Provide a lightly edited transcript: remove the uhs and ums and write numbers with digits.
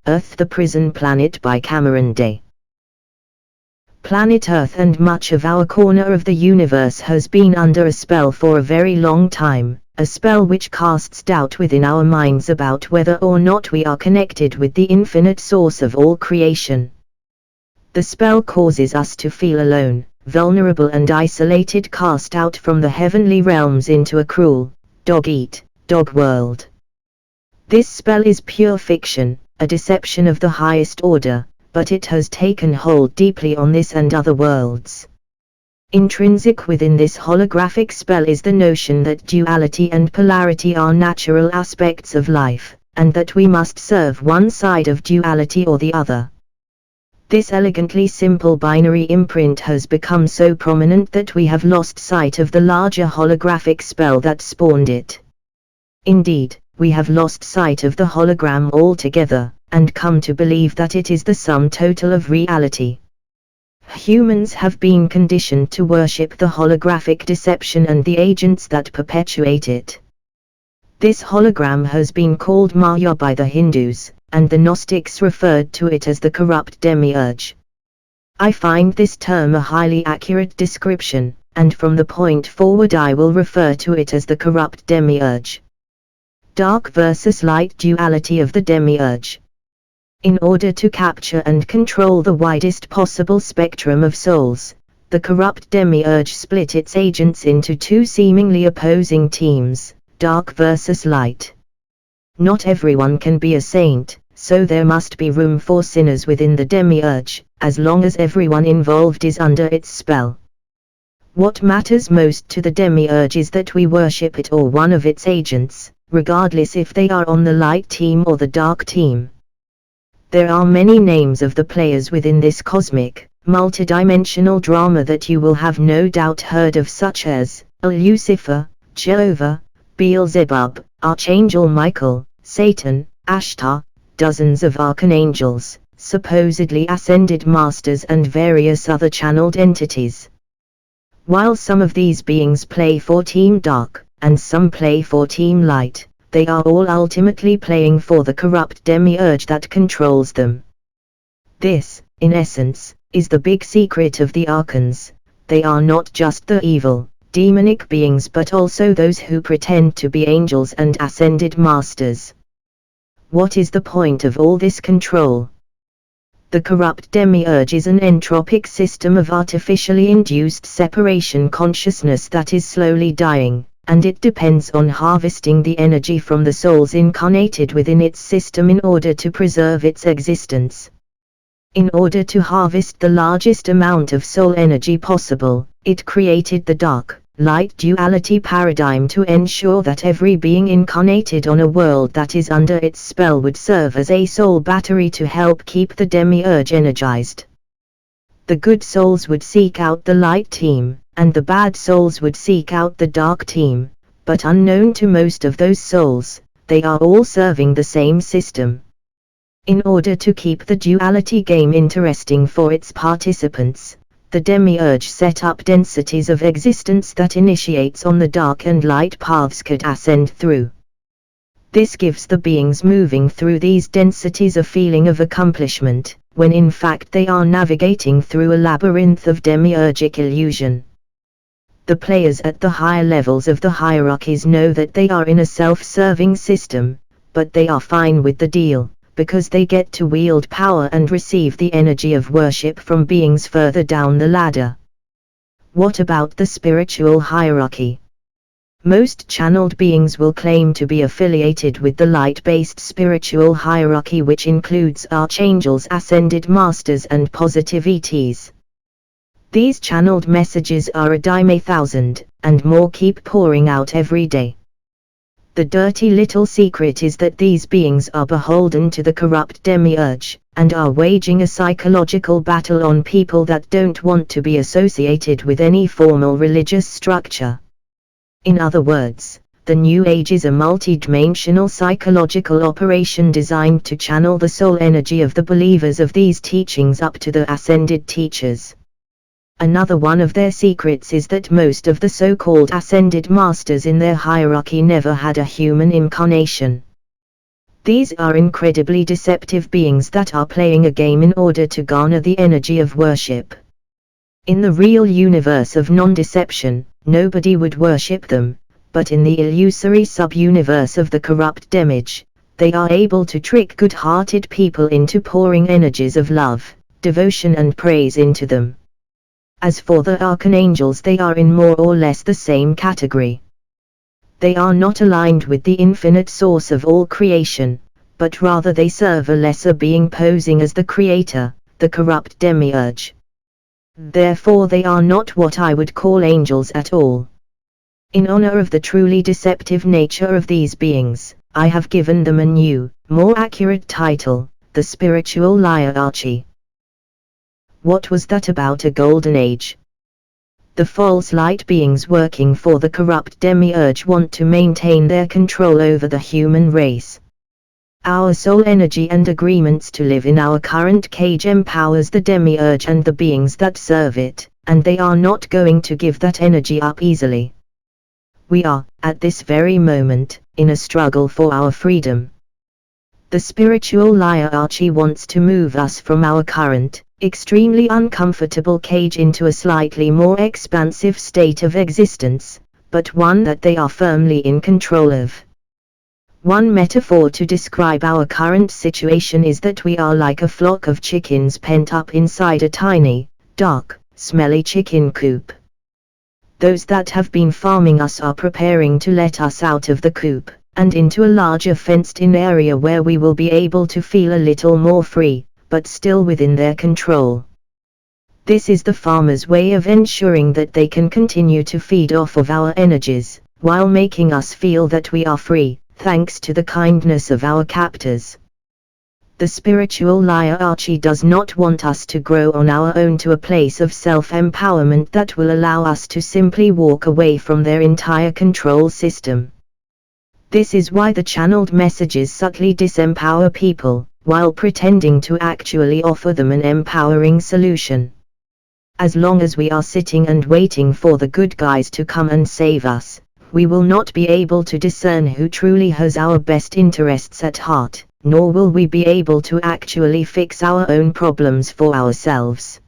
Earth, the Prison Planet by Cameron Day. Planet Earth and much of our corner of the universe has been under a spell for a very long time, a spell which casts doubt within our minds about whether or not we are connected with the infinite source of all creation. The spell causes us to feel alone, vulnerable and isolated, cast out from the heavenly realms into a cruel, dog-eat-dog world. This spell is pure fiction, a deception of the highest order, but it has taken hold deeply on this and other worlds. Intrinsic within this holographic spell is the notion that duality and polarity are natural aspects of life, and that we must serve one side of duality or the other. This elegantly simple binary imprint has become so prominent that we have lost sight of the larger holographic spell that spawned it. Indeed, we have lost sight of the hologram altogether, and come to believe that it is the sum total of reality. Humans have been conditioned to worship the holographic deception and the agents that perpetuate it. This hologram has been called Maya by the Hindus, and the Gnostics referred to it as the corrupt demiurge. I find this term a highly accurate description, and from the point forward I will refer to it as the corrupt demiurge. Dark versus light duality of the demiurge. In order to capture and control the widest possible spectrum of souls, the corrupt demiurge split its agents into two seemingly opposing teams, dark versus light. Not everyone can be a saint, so there must be room for sinners within the demiurge, as long as everyone involved is under its spell. What matters most to the demiurge is that we worship it or one of its agents, regardless if they are on the light team or the dark team. There are many names of the players within this cosmic, multidimensional drama that you will have no doubt heard of, such as Lucifer, Jehovah, Beelzebub, Archangel Michael, Satan, Ashtar, dozens of archangels, supposedly ascended masters and various other channeled entities. While some of these beings play for Team Dark, and some play for Team Light, they are all ultimately playing for the corrupt demiurge that controls them. This, in essence, is the big secret of the archons. They are not just the evil, demonic beings but also those who pretend to be angels and ascended masters. What is the point of all this control? The corrupt demiurge is an entropic system of artificially induced separation consciousness that is slowly dying, and it depends on harvesting the energy from the souls incarnated within its system in order to preserve its existence. In order to harvest the largest amount of soul energy possible, it created the dark-light duality paradigm to ensure that every being incarnated on a world that is under its spell would serve as a soul battery to help keep the demiurge energized. The good souls would seek out the light team, and the bad souls would seek out the dark team, but unknown to most of those souls, they are all serving the same system. In order to keep the duality game interesting for its participants, the demiurge set up densities of existence that initiates on the dark and light paths could ascend through. This gives the beings moving through these densities a feeling of accomplishment, when in fact they are navigating through a labyrinth of demiurgic illusion. The players at the higher levels of the hierarchies know that they are in a self-serving system, but they are fine with the deal, because they get to wield power and receive the energy of worship from beings further down the ladder. What about the spiritual hierarchy? Most channeled beings will claim to be affiliated with the light-based spiritual hierarchy, which includes archangels, ascended masters and positive ETs. These channeled messages are a dime a thousand, and more keep pouring out every day. The dirty little secret is that these beings are beholden to the corrupt demiurge, and are waging a psychological battle on people that don't want to be associated with any formal religious structure. In other words, the New Age is a multi-dimensional psychological operation designed to channel the soul energy of the believers of these teachings up to the ascended teachers. Another one of their secrets is that most of the so-called ascended masters in their hierarchy never had a human incarnation. These are incredibly deceptive beings that are playing a game in order to garner the energy of worship. In the real universe of non-deception, nobody would worship them, but in the illusory sub-universe of the corrupt demige, they are able to trick good-hearted people into pouring energies of love, devotion and praise into them. As for the archangels, they are in more or less the same category. They are not aligned with the infinite source of all creation, but rather they serve a lesser being posing as the creator, the corrupt demiurge. Therefore they are not what I would call angels at all. In honor of the truly deceptive nature of these beings, I have given them a new, more accurate title, the spiritual hierarchy. What was that about a golden age? The false light beings working for the corrupt demiurge want to maintain their control over the human race. Our soul energy and agreements to live in our current cage empowers the demiurge and the beings that serve it, and they are not going to give that energy up easily. We are, at this very moment, in a struggle for our freedom. The spiritual hierarchy wants to move us from our current, extremely uncomfortable cage into a slightly more expansive state of existence, but one that they are firmly in control of. One metaphor to describe our current situation is that we are like a flock of chickens pent up inside a tiny, dark, smelly chicken coop. Those that have been farming us are preparing to let us out of the coop, and into a larger fenced-in area where we will be able to feel a little more free, but still within their control. This is the farmer's way of ensuring that they can continue to feed off of our energies, while making us feel that we are free, thanks to the kindness of our captors. The spiritual hierarchy does not want us to grow on our own to a place of self-empowerment that will allow us to simply walk away from their entire control system. This is why the channeled messages subtly disempower people, while pretending to actually offer them an empowering solution. As long as we are sitting and waiting for the good guys to come and save us, we will not be able to discern who truly has our best interests at heart, nor will we be able to actually fix our own problems for ourselves.